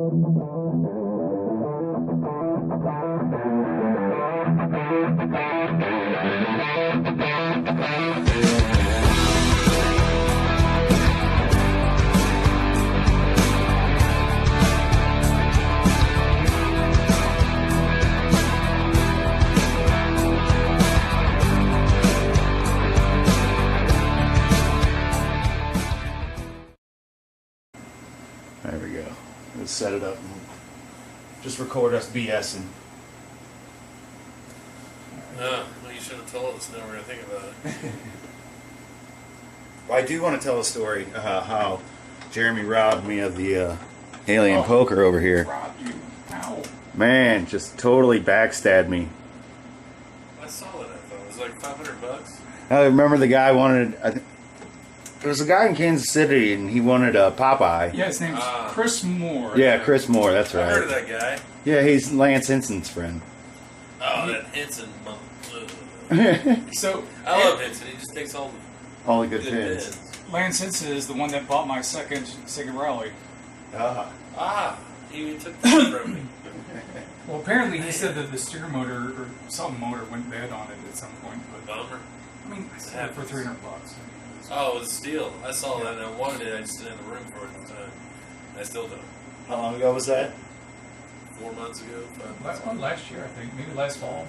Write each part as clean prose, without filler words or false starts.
There we go. Let's set it up and just record us BSing. Well, you should have told us. Now we're going to think about it. Well, I do want to tell a story how Jeremy robbed me of the alien poker over here. Robbed you? How? Man, just totally backstabbed me. I saw that. I thought it was like $500. I remember the guy wanted. There was a guy in Kansas City, and he wanted a Popeye. Yeah, his name's Chris Moore. Yeah, Chris Moore. That's right. I heard of that guy. Yeah, he's Lance Henson's friend. Oh, that Henson monk. So I love Henson. He just takes all the good pins. Lance Henson is the one that bought my second Cigarelli. He took that from me. Well, apparently he said that the steer motor or some motor went bad on it at some point. But Bummer. I mean, I sold it for $300. Oh, it was steel. I saw that and I wanted it. I just didn't have the room for it at the time. I still don't. How long ago was that? 4 months ago. 5 months ago. Last year, I think. Maybe last fall.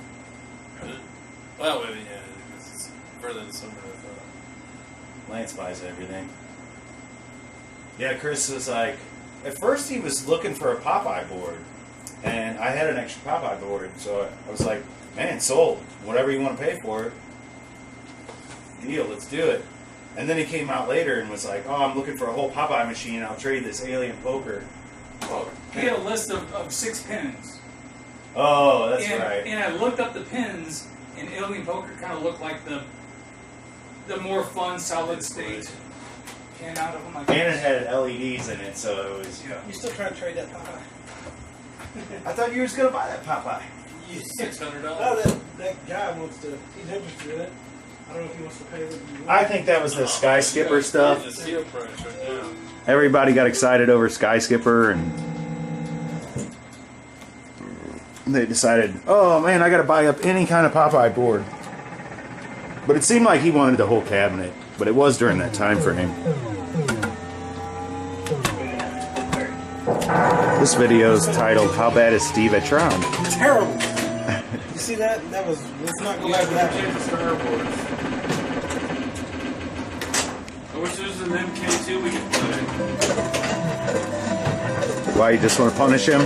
Well, maybe, yeah. It's further than summer, I thought. Lance buys everything. Yeah, Chris was like, at first he was looking for a Popeye board, and I had an extra Popeye board, so I was like, man, sold. Whatever you want to pay for it. Deal, let's do it. And then he came out later and was like, oh, I'm looking for a whole Popeye machine. I'll trade this alien poker. He had a list of 6 pins. Oh, that's right. And I looked up the pins, and alien poker kind of looked like the more fun solid state pin out of them. And it had LEDs in it, so it was... Yeah. You still trying to trade that Popeye? I thought you were going to buy that Popeye. $600. No, that guy wants to. He's interested in it. I don't know if he wants to pay what you want. I think that was the Sky Skipper stuff. The steel price right now. Everybody got excited over Sky Skipper, and they decided, oh man, I got to buy up any kind of Popeye board. But it seemed like he wanted the whole cabinet, but it was during that time frame. This video is titled, How Bad is Steve at Tron? Terrible. You see that? That was. Let's not go back to that. Star Wars. I wish there was an MK2 we could play. Why, you just want to punish him?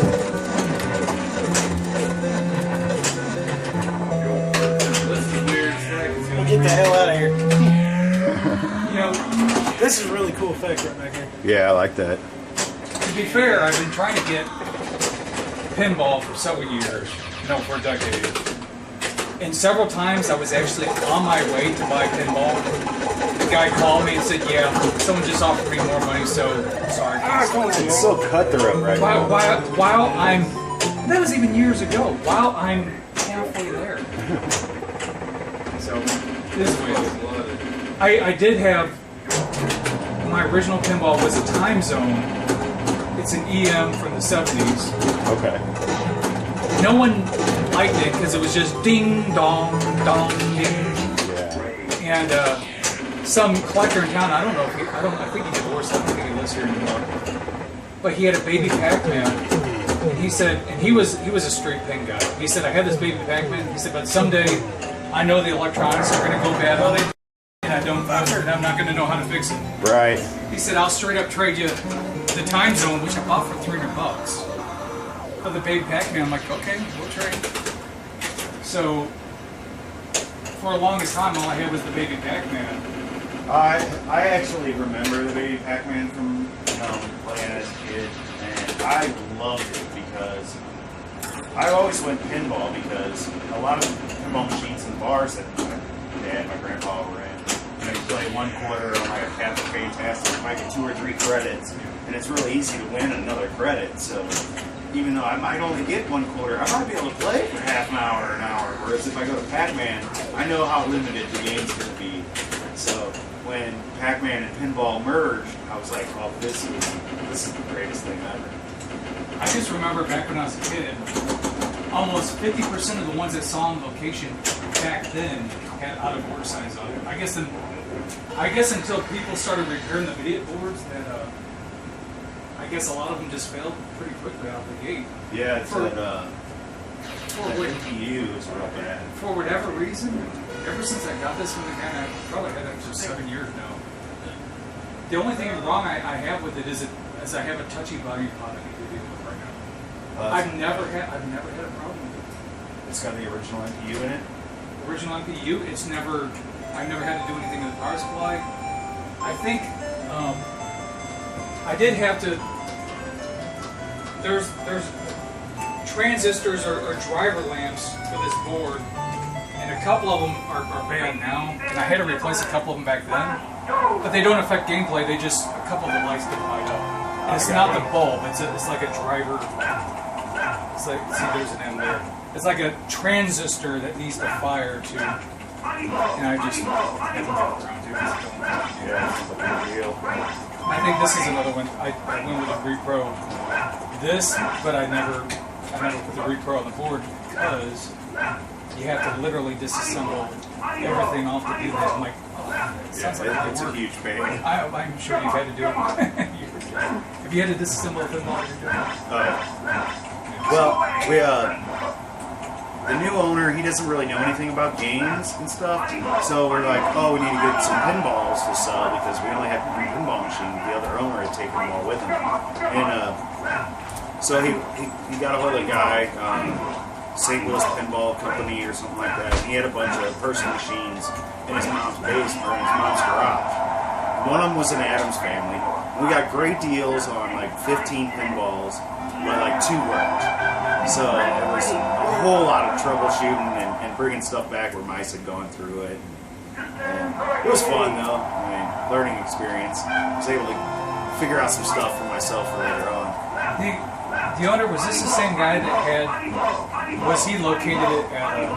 This is weird. We'll get the hell out of here. You know, This is a really cool effect right back here. Yeah, I like that. to be fair, I've been trying to get pinball for several years, no, for a decade. And several times I was actually on my way to buy pinball. The guy called me and said, yeah, someone just offered me more money, so sorry. It's so cutthroat right now. While I'm, that was even years ago, while I'm halfway there. So, this is weird. I did have, my original pinball was a Time Zone. It's an EM from the 70s. Okay. No one liked it because it was just ding dong dong ding. Yeah. And some collector in town, I think he divorced. I don't think he lives here anymore. But he had a baby Pac-Man. And he said, and he was a straight pin guy. He said, I had this baby Pac-Man. He said, but someday I know the electronics are going to go bad on it, and I'm not going to know how to fix it. Right. He said, I'll straight up trade you the Time Zone, which I bought for $300. For the baby Pac-Man, I'm like, okay, we'll trade. So, for the longest time, all I had was the baby Pac-Man. I actually remember the baby Pac-Man from playing as a kid, and I loved it because I always went pinball because a lot of pinball machines in bars that my dad and my grandpa were in, you play 1 quarter on like a Catholic Fantastic, you might get 2 or 3 credits, and it's really easy to win another credit. So even though I might only get 1 quarter, I might be able to play for half an hour or an hour. Whereas if I go to Pac-Man, I know how limited the game's going to be. So when Pac-Man and pinball merged, I was like, oh, this is the greatest thing ever. I just remember back when I was a kid, almost 50% of the ones that saw on location back then had out of order signs on it. I guess until people started repairing the video boards, that I guess a lot of them just failed pretty quickly out of the gate. Yeah, it's For- that For, what- NPU is real bad. for whatever reason, ever since I got this one, I probably had it for 7 years now. The only thing wrong I have with it is I have a touchy volume pod I need to deal with right now. I've never had a problem with it. It's got the original NPU in it. Original MPU, I've never had to do anything with the power supply. I think I did have to. There's transistors or driver lamps for this board, and a couple of them are bad now, and I had to replace a couple of them back then. But they don't affect gameplay. They just a couple of the lights get light up. And it's not the bulb. It's like a driver. It's like, see, there's an end there. It's like a transistor that needs to fire to. And I just haven't got around to it. Yeah, it's a big deal. I think this is another one. I went with a Repro. This, but I never put the Repro on the board because you have to literally disassemble everything off to do that. I'm like, oh, it sounds like It's a work. huge pain. I'm sure you've had to do it. Have you had to disassemble a pinball you're doing? Well, we the new owner, he doesn't really know anything about games and stuff. So we're like, oh, we need to get some pinballs to sell because we only have one pinball machine. The other owner had taken them all with him, and so he got a hold of a guy, St. Louis Pinball Company or something like that. And he had a bunch of person machines in his mom's basement or in his mom's garage. One of them was an Adams Family. We got great deals on like 15 pinballs, but like 2 worked. So it was a whole lot of troubleshooting and bringing stuff back where mice had gone through it. And it was fun though. I mean, learning experience. I was able to figure out some stuff for myself for later on. The owner, was this the same guy that was he located at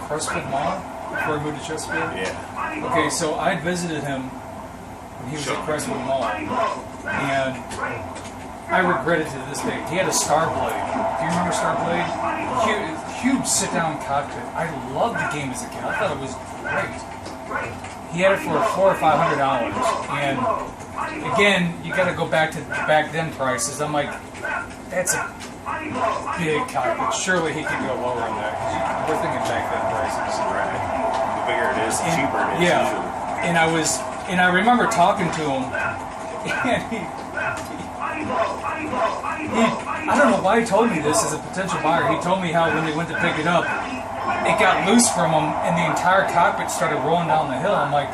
Crestwood Mall before he moved to Chesterfield? Yeah. Okay, so I visited him when he was at Crestwood Mall, and I regret it to this day. He had a Starblade. Do you remember Starblade? Huge sit-down cockpit. I loved the game as a kid. I thought it was great. He had it for $400 or $500, and again, you got to go back to back then prices. I'm like, that's a big cockpit. Surely he could go lower on that. 'Cause we're thinking back then prices. Right. The bigger it is, the cheaper it is. Yeah, Usually. and I remember talking to him, and I don't know why he told me this as a potential buyer. He told me how when they went to pick it up, it got loose from him, and the entire cockpit started rolling down the hill. I'm like,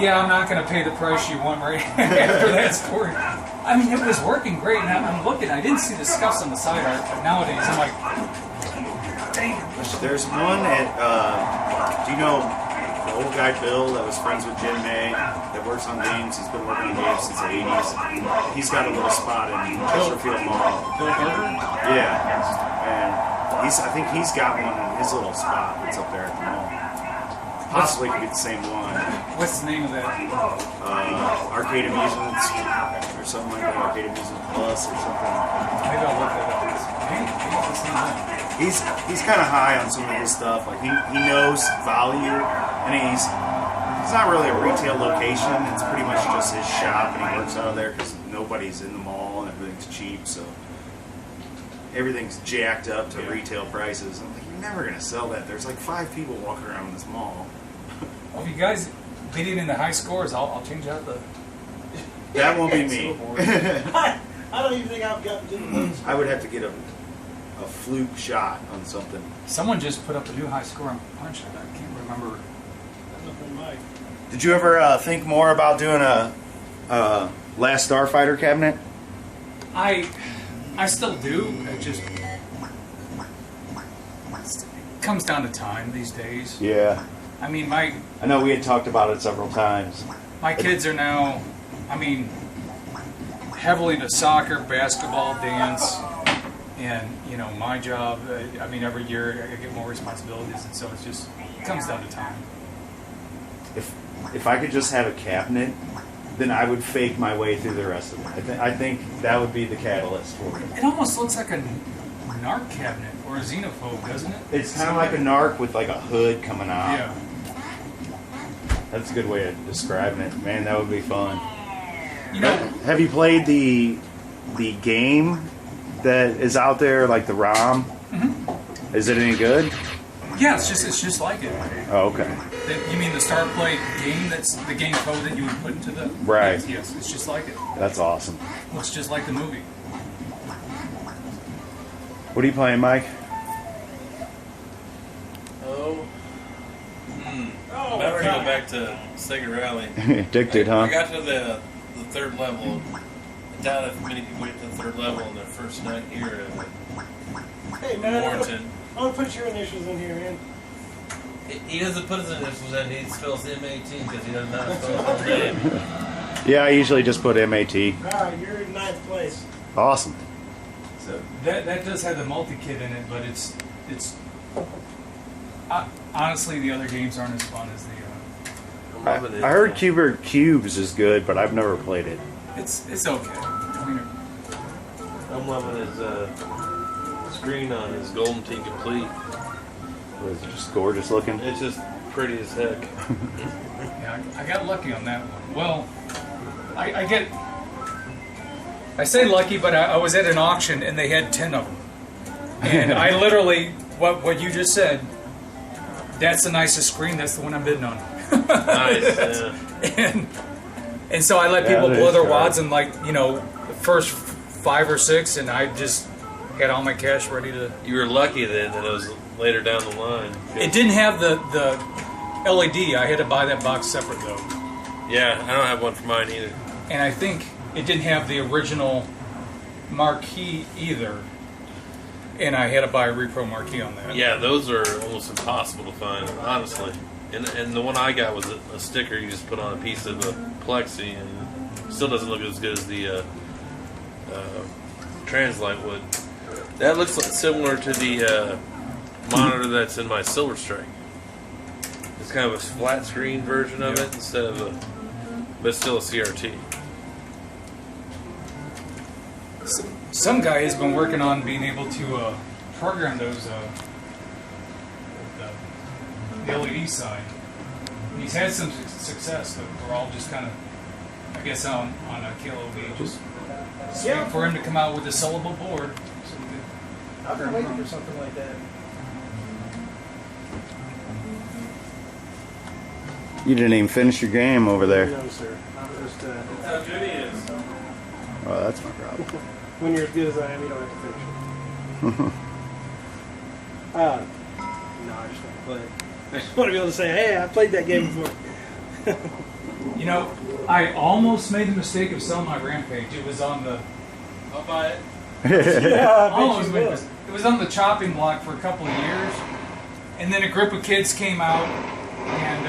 yeah, I'm not going to pay the price you want right after that story. I mean, it was working great, and I'm looking. I didn't see the scuffs on the side art, but nowadays I'm like, dang it. There's one at, do you know the old guy Bill that was friends with Jim May that works on games? He's been working on games since the 80s. He's got a little spot in Chesterfield Mall. Bill Burger? Yeah. And I think he's got one in his little spot that's up there at the mall. Possibly could be the same one. What's the name of that? Arcade Amusements or something like that. Arcade Amusements Plus or something. Maybe I'll look that up. Maybe it's not that. He's kind of high on some of his stuff. Like he knows value, and he's not really a retail location. It's pretty much just his shop, and he works out of there because nobody's in the mall and everything's cheap. So everything's jacked up to retail prices. I'm like, you're never gonna sell that. There's like 5 people walking around in this mall. Well, if you guys beat it in the high scores, I'll change out the. That won't be me. I don't even think I've got to do those. I would have to get a fluke shot on something. Someone just put up a new high score on Punch. I can't remember. Did you ever think more about doing a Last Starfighter cabinet? I still do. It just comes down to time these days. Yeah. I mean, my I know we had talked about it several times. kids are now, I mean, heavily into soccer, basketball, dance, and my job. I mean, every year I get more responsibilities, and so it comes down to time. If I could just have a cabinet then I would fake my way through the rest of it. I think that would be the catalyst for it. It almost looks like a narc cabinet or a xenophobe, doesn't it? It's kind of like a narc with like a hood coming out. Yeah. That's a good way of describing it. Man, that would be fun. You know, Have you played the game that is out there, like the ROM? Mm-hmm. Is it any good? yeah, it's just like it. Oh, okay. You mean the Star Play game? That's the game code that you would put into the Right. Yes, it's just like it. That's awesome. Looks just like the movie. What are you playing, Mike? Oh. Oh, I'm never God. go back to Sega Rally. Addicted, I huh? got to the third level. I doubt if many people get to the third level on their first night here Hey, in man, Warrenton. I'm gonna put your initials in here, man. He doesn't put his initials in, he spells M-A-T because he doesn't know how to spell his name. Yeah, I usually just put MAT. Alright, you're in 9th place. Awesome. So that does have the multi-kit in it, but it's honestly the other games aren't as fun as the. I heard Cuber Cubes is good, but I've never played it. It's okay. I mean, I'm loving his screen on his Golden Tee Complete. Was it just gorgeous looking? It's just pretty as heck. yeah, I got lucky on that one. Well, I say lucky, but I was at an auction and they had 10 of them, and I literally what you just said. That's the nicest screen. That's the one I'm bidding on. Nice. Yeah. And so I let Yeah, people that blow is their sharp. wads and the first 5 or 6, and I just had all my cash ready to. You were lucky then that it was later down the line. It didn't have the LED. I had to buy that box separate though, Yeah, I don't have one for mine either. and I think it didn't have the original marquee either. And I had to buy a repro marquee on that. Yeah, those are almost impossible to find, honestly. And the one I got was a sticker you just put on a piece of plexi, and still doesn't look as good as the Translite would. That looks similar to the monitor that's in my Silver Strike. It's kind of a flat screen version of it instead of but it's still a CRT. Some guy has been working on being able to program those the LED sign. He's had some success, but we're all just kind of, I guess, on a KLOB, just waiting for him to come out with a sellable board. So we could I've been waiting for something like that. You didn't even finish your game over there. No, sir. I'm just, How good he is. Oh, that's my problem. when you're as good as I am, you don't have to finish it. No, I just want to play it. I just want to be able to say, hey, I played that game before. You know, I almost made the mistake of selling my Rampage. It was on the. I'll buy it. Yeah, I bet Almost you made will. it was on the chopping block for a couple of years, and then a group of kids came out and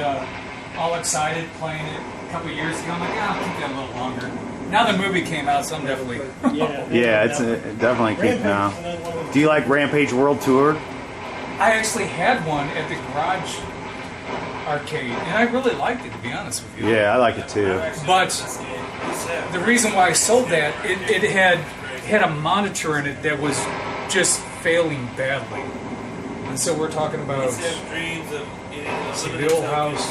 all excited playing it a couple of years ago. I'm like, I'll keep that a little longer. Now the movie came out, so I'm definitely. Yeah, it's definitely keep now. Do you like Rampage World Tour? I actually had one at the garage arcade, and I really liked it, to be honest with you. Yeah, I like it too. But the reason why I sold that, it had a monitor in it that was just failing badly. And so we're talking about Dreams of eating the old house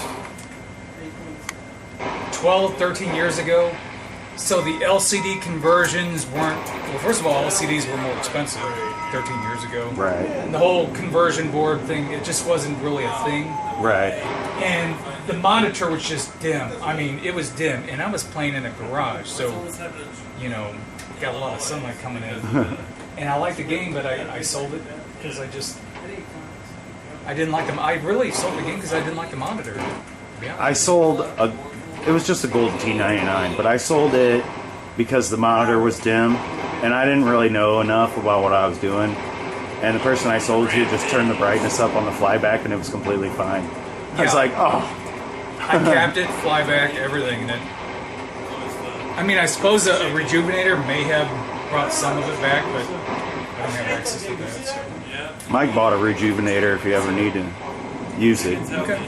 12, 13 years ago. So the LCD conversions weren't, well, first of all, LCDs were more expensive 13 years ago. Right, And the whole conversion board thing, it just wasn't really a thing. right. And the monitor was just dim. I mean, it was dim. And I was playing in a garage, so, got a lot of sunlight coming in. And I liked the game, but I sold it because I didn't like them. I really sold the game because I didn't like the monitor. To be honest. I sold it was just a Golden T99, but I sold it because the monitor was dim, and I didn't really know enough about what I was doing. And the person I sold to just turned the brightness up on the flyback, and it was completely fine. I was Yeah. like, oh. I capped it, flyback, everything. And I mean, I suppose a rejuvenator may have brought some of it back, but I don't have access to that. So. Mike bought a rejuvenator if you ever need to use it. Okay.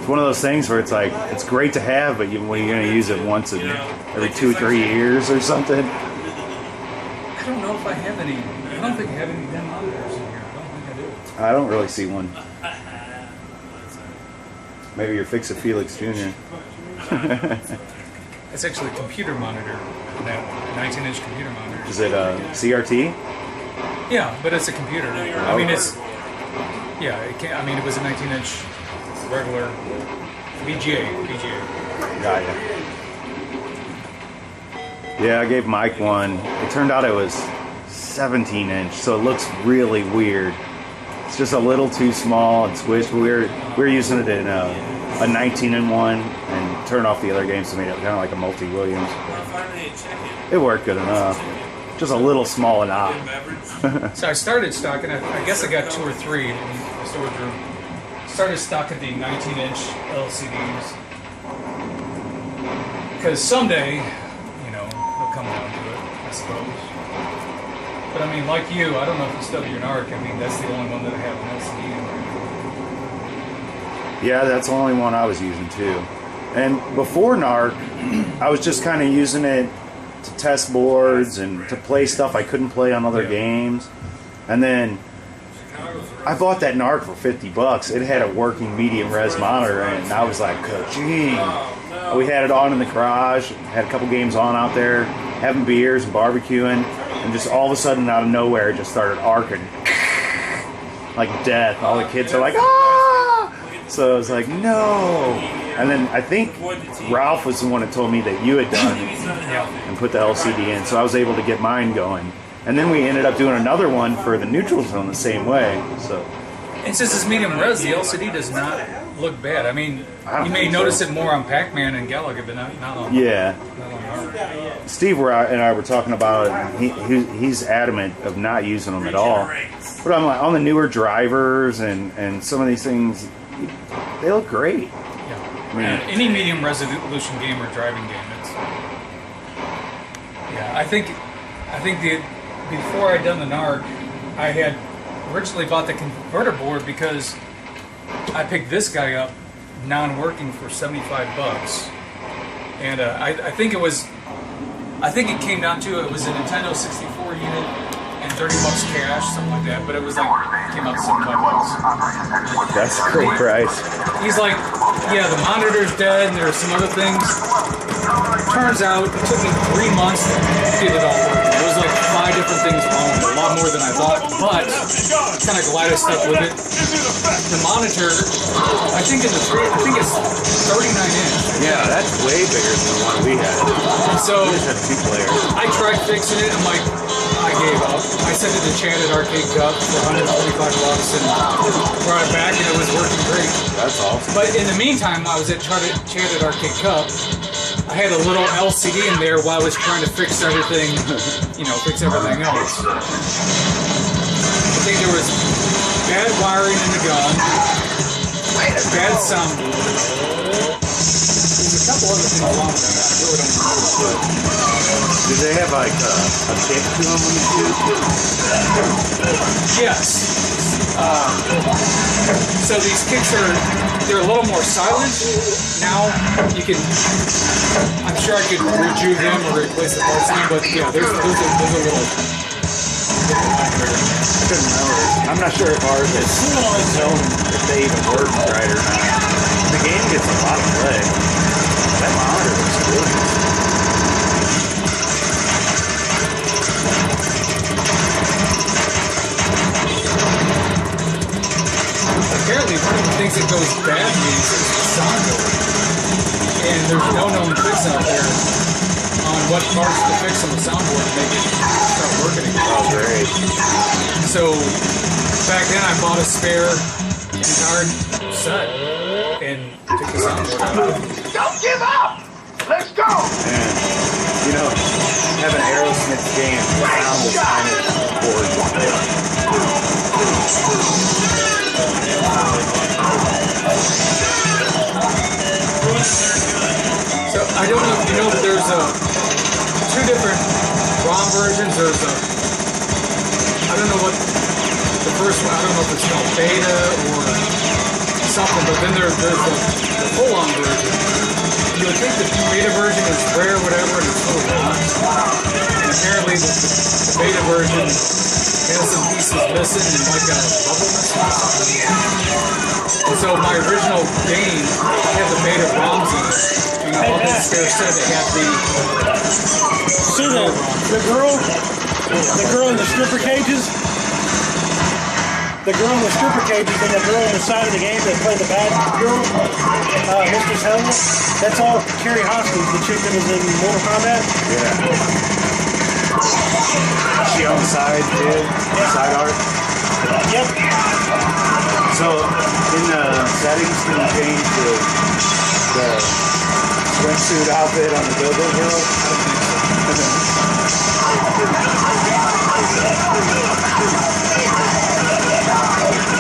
one of those things where it's like it's great to have, but when you're going to use it once every 2 or 3 years or something. I don't know if I have any. I don't think I have any pen monitors in here. I don't think I do. I don't really see one. Maybe you're Fix-It Felix Jr. It's actually a computer monitor. That 19-inch computer monitor. Is it a CRT? Yeah, but it's a computer. I mean, it's yeah. It can't, I mean, it was a 19-inch regular VGA. Got ya. Yeah, I gave Mike one. It turned out it was 17-inch, so it looks really weird. It's just a little too small and squished. We were using it in a 19-in-1 and turned off the other games to make it kind of like a multi-Williams. It worked good enough. Just a little small enough. So I started stocking. I guess I got 2 or 3 in the storage room. Started stocking the 19-inch LCDs because someday, you know, they'll come down to it, I suppose. But I mean, like you, I don't know if you stub your NARC. I mean, that's the only one that I have an LCD in. Yeah, that's the only one I was using too. And before NARC, I was just kind of using it to test boards and to play stuff I couldn't play on other games. And then I bought that NARC for $50. It had a working medium res monitor in it, and I was like, ka-ching. We had it on in the garage, had a couple games on out there, having beers and barbecuing, and just all of a sudden out of nowhere it just started arcing like death. All the kids are like, ah! So I was like, no. And then I think Ralph was the one that told me that you had done it and put the LCD in, so I was able to get mine going. And then we ended up doing another one for the neutral zone the same way. So, and since it's medium res, the LCD does not look bad. I mean, you may notice it more on Pac-Man and Galaga, but not on. Yeah. Not on ARC. Steve and I were talking about it. He's adamant of not using them at all. But I'm like, on the newer drivers and some of these things, they look great. Yeah. I mean, any medium resolution game or driving game, it's. Yeah, I think before I'd done the NARC, I had originally bought the converter board because I picked this guy up non-working for $75, and I think it came down to it was a Nintendo 64 unit and $30 cash, something like that. But it was like it came out to $75. that's a great price. He's like, yeah, the monitor's dead, and there's some other things. Turns out it took me 3 months to get it all working. There was like 5 different things wrong, a lot more than I thought, but kind of glad I stuck with it. The monitor, I think it's 39 inch. Yeah, that's way bigger than the one we had. And so We just had 2 players. I tried fixing it. I'm like, I gave up. I sent it to Chatted Arcade Cup for $145 and brought it back, and it was working great. That's awesome. But in the meantime, I was at Chatted Arcade Cup. I had a little LCD in there while I was trying to fix everything, fix everything else. I think there was bad wiring in the gun, bad sound. There's a couple other things wrong with that. I really don't know. Do they have like a kick to them when you shoot? Yes. So these kicks they're a little more silent. Now you can, I'm sure I could redo them or replace the parts in, but yeah, there's a little different there. I couldn't remember. I'm not sure if ours is known if they even work right or not. The game gets a lot of play. That monitor looks good. Apparently, one of the things that goes bad with these is the soundboard. And there's no known fix out there on what parts to fix on the soundboard to make it start working again. Oh, great. So, back then I bought a spare entire set and took the soundboard out. Don't give up! Let's go! Man, having Aerosmith game, the sound was kind of gorgeous. So I don't know if you know, but there's 2 different ROM versions. There's I don't know what the first one. I don't know if it's called beta or something. But then there's the full-on version. You would think the beta version is rare, whatever, and it's full of and apparently the beta version has some pieces missing and like a bubble missing or something. And so my original game had the beta ROMs in it. And the upstairs said they had the See the girl in the stripper cages? The girl in the stripper cages and the girl on the side of the game that played the bad girl, Mistress Helmet, that's all Carrie Hoskins, the chick that was in Mortal Kombat. Yeah. She on the side, too? Side art? Yep. So, in the settings, can you change the swimsuit outfit on the Go-Go Girl?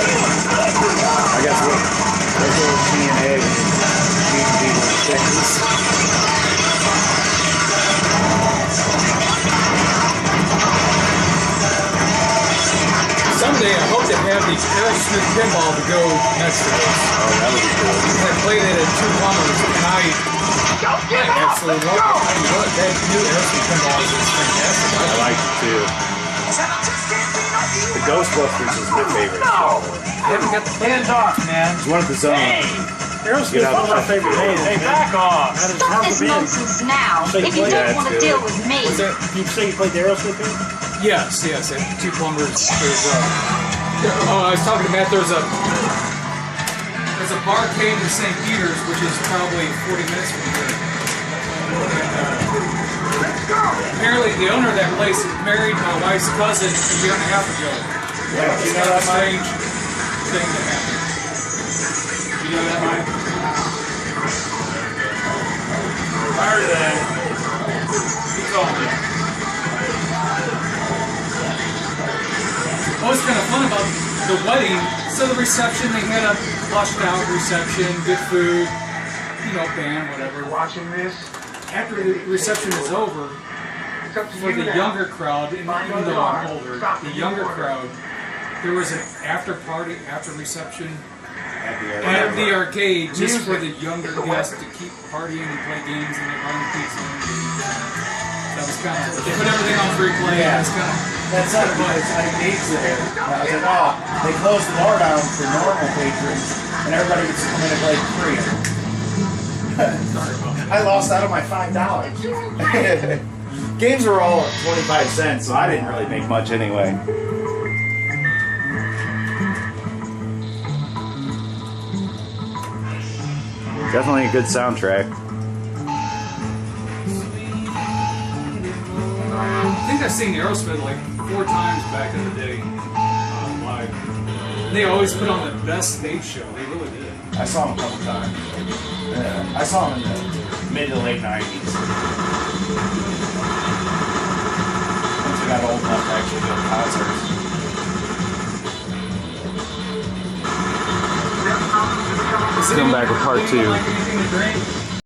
I guess that's a little tea and egg and people with chickens. Someday I hope to have the Aerosmith pinball to go next to this. Oh, that would be cool. I played it at 2 plumbers and I absolutely love it. I mean, look, that new Aerosmith pinball is just fantastic. I like it too. The Ghostbusters is my favorite. I haven't got the Hands off, man. It's one of the zones. Aerosmith's one of my favorite bands. Hey, back off. How does Stop how this the band? nonsense now. So you If you play- don't Yeah, want to it's deal good. with me. Was there? You say you played the Aerosmith band? Yes, at 2 plumbers. There's I was talking to Matt. There's a barcade in St. Peter's, which is probably 40 minutes from here. Apparently, the owner of that place married my wife's cousin a year and a half ago. Yeah, It's you know kind of that, a Mike? strange thing to happen. You know that, Mike? Prior to that, He told me. What was kind of fun about the wedding, so the reception, they had a flushed out reception, good food, band, whatever. Watching this? After the reception is over, for the younger crowd, and even though I'm older, the younger crowd, there was an after party, after reception at the arcade just for the younger guests to keep partying and play games and they run pizza and games. That was kind of, they put everything on free play. Yeah. It was kind of, That's not because I needs there. I was like, oh, they closed the bar down for normal patrons, and everybody would come in and play for free. I lost out on my $5. Games were all 25 cents, so I didn't really make much anyway. Definitely a good soundtrack. I think I've seen Aerosmith like 4 times back in the day live. And they always put on the best stage show. They really did. I saw him a couple times. Yeah, I saw him in the mid to late 90s. Once I got old enough to actually go to concerts. Is Come anyone- back with part anyone 2. like anything to drink?